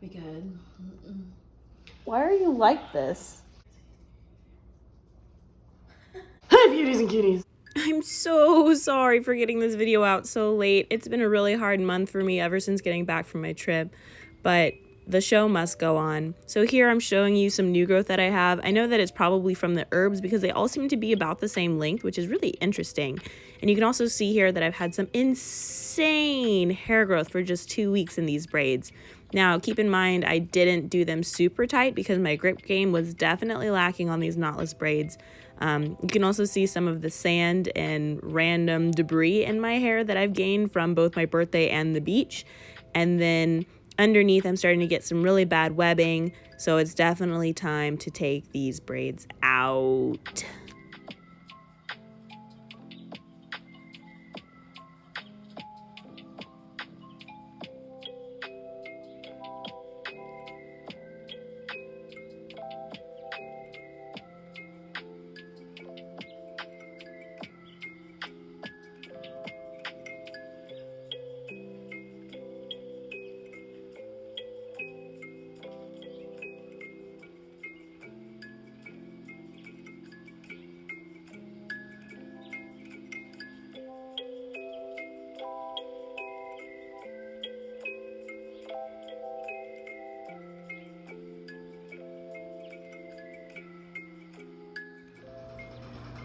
be good. Why are you like this? Hi, beauties and cuties. I'm so sorry for getting this video out so late. It's been a really hard month for me ever since getting back from my trip, but the show must go on. So here I'm showing you some new growth that I have. I know that it's probably from the herbs because they all seem to be about the same length, which is really interesting. And you can also see here that I've had some insane hair growth for just 2 weeks in these braids. Now, keep in mind, I didn't do them super tight because my grip game was definitely lacking on these knotless braids. You can also see some of the sand and random debris in my hair that I've gained from both my birthday and the beach. And then underneath, I'm starting to get some really bad webbing, so it's definitely time to take these braids out.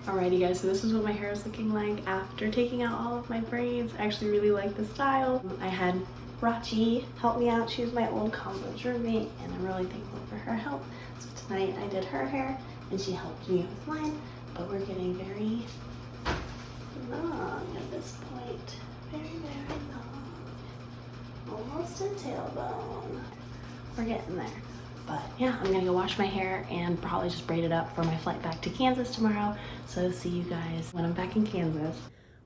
Alrighty guys, so this is what my hair is looking like after taking out all of my braids. I actually really like the style. I had Rachi help me out. She was my old college roommate and I'm really thankful for her help. So tonight I did her hair and she helped me with mine, but we're getting very long at this point. Very, very long. Almost a tailbone. We're getting there. But yeah, I'm gonna go wash my hair and probably just braid it up for my flight back to Kansas tomorrow. So see you guys when I'm back in Kansas.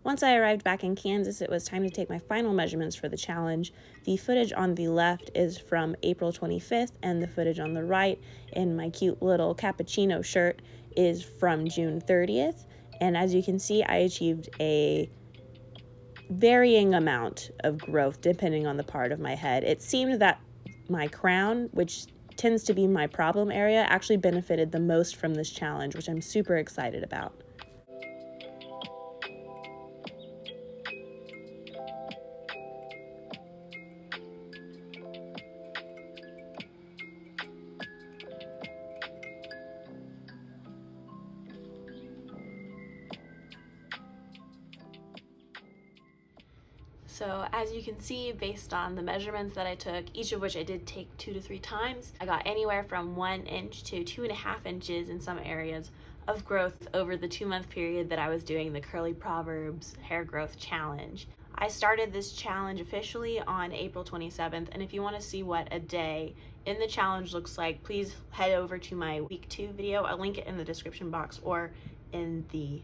Once I arrived back in Kansas, it was time to take my final measurements for the challenge. The footage on the left is from April 25th, and the footage on the right in my cute little cappuccino shirt is from June 30th. And as you can see, I achieved a varying amount of growth depending on the part of my head. It seemed that my crown, which tends to be my problem area, actually benefited the most from this challenge, which I'm super excited about. So as you can see, based on the measurements that I took, each of which I did take 2 to 3 times, I got anywhere from 1 inch to 2.5 inches in some areas of growth over the 2-month period that I was doing the Curly Proverbz hair growth challenge. I started this challenge officially on April 27th, and if you want to see what a day in the challenge looks like, please head over to my week 2 video. I'll link it in the description box or in the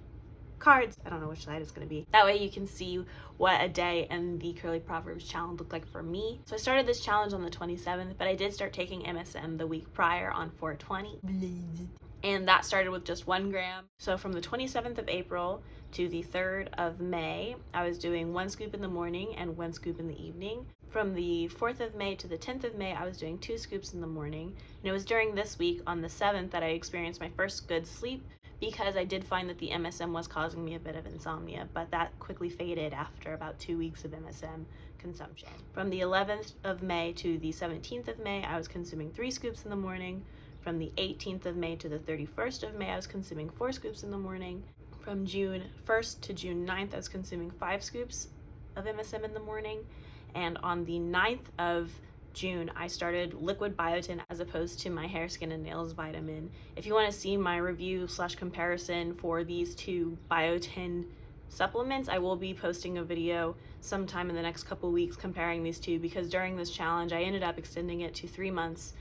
cards. I don't know which side it's going to be. That way you can see what a day in the Curly Proverbz challenge looked like for me. So I started this challenge on the 27th, but I did start taking MSM the week prior on 4/20. And that started with just 1 gram. So from the 27th of April to the 3rd of May, I was doing 1 scoop in the morning and 1 scoop in the evening. From the 4th of May to the 10th of May, I was doing 2 scoops in the morning. And it was during this week on the 7th that I experienced my first good sleep, because I did find that the MSM was causing me a bit of insomnia, but that quickly faded after about 2 weeks of MSM consumption. From the 11th of May to the 17th of May, I was consuming 3 scoops in the morning. From the 18th of May to the 31st of May, I was consuming 4 scoops in the morning. From June 1st to June 9th, I was consuming 5 scoops of MSM in the morning. And on the 9th of June, I started liquid biotin as opposed to my hair, skin, and nails vitamin. If you want to see my review / comparison for these 2 biotin supplements, I will be posting a video sometime in the next couple weeks comparing these 2, because during this challenge I ended up extending it to 3 months,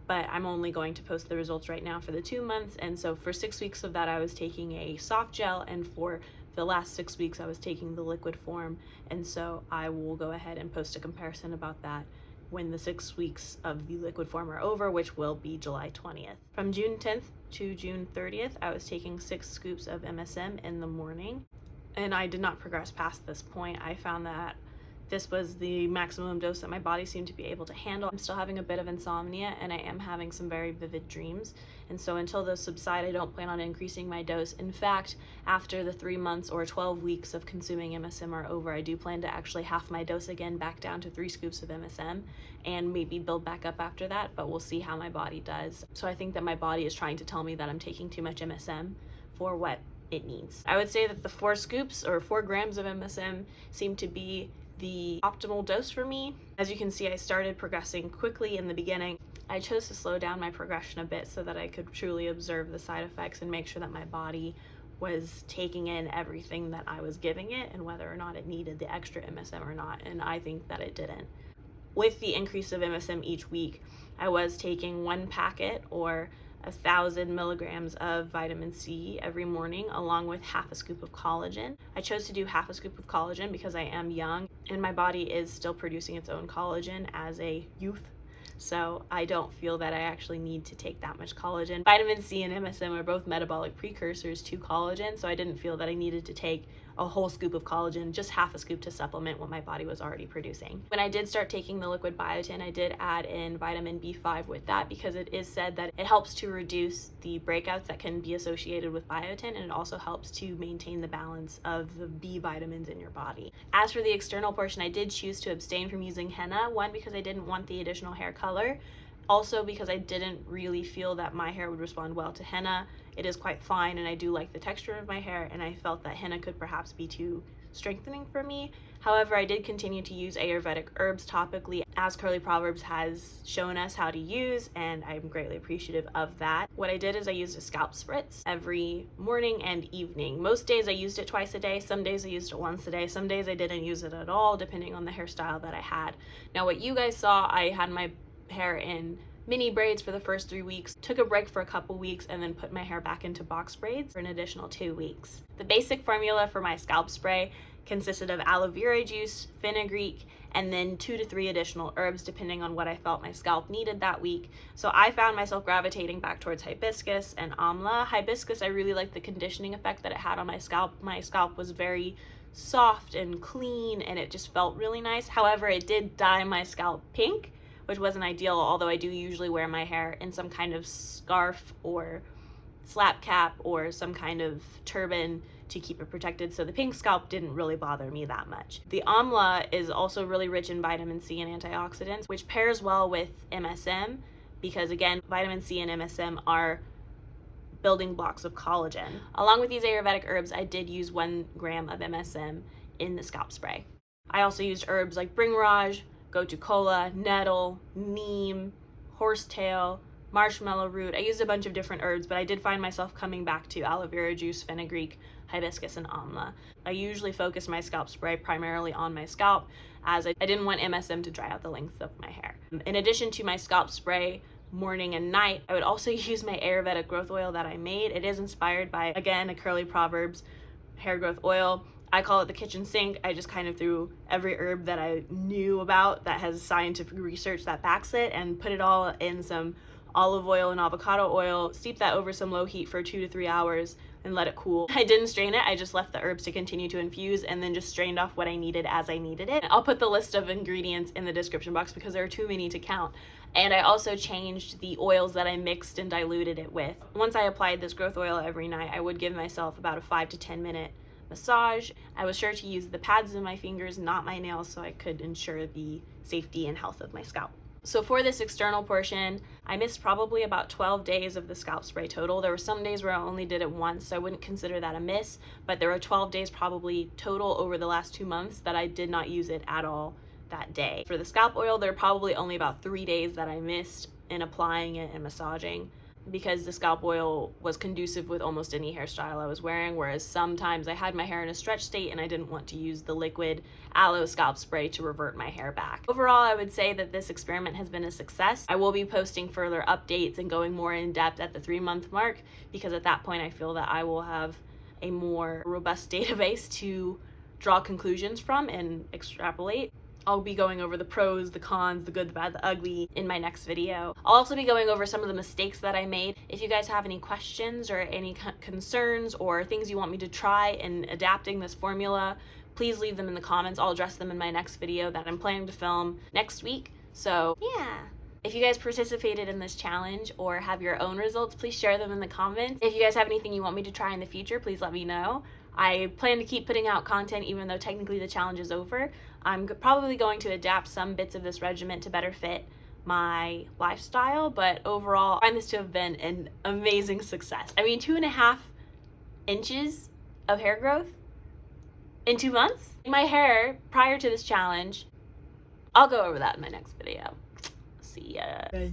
but I'm only going to post the results right now for the 2 months. And so for 6 weeks of that, I was taking a soft gel, and for the last 6 weeks I was taking the liquid form. And so I will go ahead and post a comparison about that when the 6 weeks of the liquid form are over, which will be July 20th. From June 10th to June 30th, I was taking 6 scoops of MSM in the morning, and I did not progress past this point. I found that this was the maximum dose that my body seemed to be able to handle. I'm still having a bit of insomnia and I am having some very vivid dreams. And so until those subside, I don't plan on increasing my dose. In fact, after the 3 months or 12 weeks of consuming MSM are over, I do plan to actually half my dose again back down to 3 scoops of MSM and maybe build back up after that, but we'll see how my body does. So I think that my body is trying to tell me that I'm taking too much MSM for what it needs. I would say that the 4 scoops or 4 grams of MSM seem to be the optimal dose for me. As you can see, I started progressing quickly in the beginning. I chose to slow down my progression a bit so that I could truly observe the side effects and make sure that my body was taking in everything that I was giving it and whether or not it needed the extra MSM or not, and I think that it didn't. With the increase of MSM each week, I was taking 1 packet or 1,000 milligrams of vitamin C every morning, along with half a scoop of collagen. I chose to do half a scoop of collagen because I am young and my body is still producing its own collagen as a youth. So I don't feel that I actually need to take that much collagen. Vitamin C and MSM are both metabolic precursors to collagen, so I didn't feel that I needed to take a whole scoop of collagen, just half a scoop to supplement what my body was already producing. When I did start taking the liquid biotin, I did add in vitamin B5 with that because it is said that it helps to reduce the breakouts that can be associated with biotin, and it also helps to maintain the balance of the B vitamins in your body. As for the external portion, I did choose to abstain from using henna, one because I didn't want the additional hair color, also because I didn't really feel that my hair would respond well to henna. It is quite fine and I do like the texture of my hair, and I felt that henna could perhaps be too strengthening for me. However, I did continue to use Ayurvedic herbs topically, as Curly Proverbz has shown us how to use, and I'm greatly appreciative of that. What I did is I used a scalp spritz every morning and evening. Most days I used it twice a day, some days I used it once a day, some days I didn't use it at all, depending on the hairstyle that I had. Now what you guys saw, I had my hair in mini braids for the first 3 weeks, took a break for a couple weeks, and then put my hair back into box braids for an additional 2 weeks. The basic formula for my scalp spray consisted of aloe vera juice, fenugreek, and then 2 to 3 additional herbs depending on what I felt my scalp needed that week. So I found myself gravitating back towards hibiscus and amla. Hibiscus, I really liked the conditioning effect that it had on my scalp. My scalp was very soft and clean and it just felt really nice. However, it did dye my scalp pink, which wasn't ideal, although I do usually wear my hair in some kind of scarf or slap cap or some kind of turban to keep it protected, so the pink scalp didn't really bother me that much. The amla is also really rich in vitamin C and antioxidants, which pairs well with MSM because, again, vitamin C and MSM are building blocks of collagen. Along with these Ayurvedic herbs, I did use 1 gram of MSM in the scalp spray. I also used herbs like Bhringraj, gotu kola, nettle, neem, horsetail, marshmallow root. I used a bunch of different herbs, but I did find myself coming back to aloe vera juice, fenugreek, hibiscus, and amla. I usually focus my scalp spray primarily on my scalp, as I didn't want MSM to dry out the length of my hair. In addition to my scalp spray morning and night, I would also use my Ayurvedic growth oil that I made. It is inspired by, again, a Curly Proverbz hair growth oil. I call it the kitchen sink. I just kind of threw every herb that I knew about that has scientific research that backs it and put it all in some olive oil and avocado oil, steep that over some low heat for 2 to 3 hours and let it cool. I didn't strain it, I just left the herbs to continue to infuse and then just strained off what I needed as I needed it. I'll put the list of ingredients in the description box because there are too many to count. And I also changed the oils that I mixed and diluted it with. Once I applied this growth oil every night, I would give myself about a 5 to 10 minute massage. I was sure to use the pads of my fingers, not my nails, so I could ensure the safety and health of my scalp. So for this external portion, I missed probably about 12 days of the scalp spray total. There were some days where I only did it once, so I wouldn't consider that a miss, but there were 12 days probably total over the last 2 months that I did not use it at all that day. For the scalp oil, there are probably only about 3 days that I missed in applying it and massaging, because the scalp oil was conducive with almost any hairstyle I was wearing, whereas sometimes I had my hair in a stretch state and I didn't want to use the liquid aloe scalp spray to revert my hair back. Overall, I would say that this experiment has been a success. I will be posting further updates and going more in depth at the 3-month mark, because at that point I feel that I will have a more robust database to draw conclusions from and extrapolate. I'll be going over the pros, the cons, the good, the bad, the ugly in my next video. I'll also be going over some of the mistakes that I made. If you guys have any questions or any concerns or things you want me to try in adapting this formula, please leave them in the comments. I'll address them in my next video that I'm planning to film next week. So yeah. If you guys participated in this challenge or have your own results, please share them in the comments. If you guys have anything you want me to try in the future, please let me know. I plan to keep putting out content even though technically the challenge is over. I'm probably going to adapt some bits of this regimen to better fit my lifestyle, but overall I find this to have been an amazing success. I mean, 2.5 inches of hair growth in 2 months? My hair prior to this challenge, I'll go over that in my next video. See ya.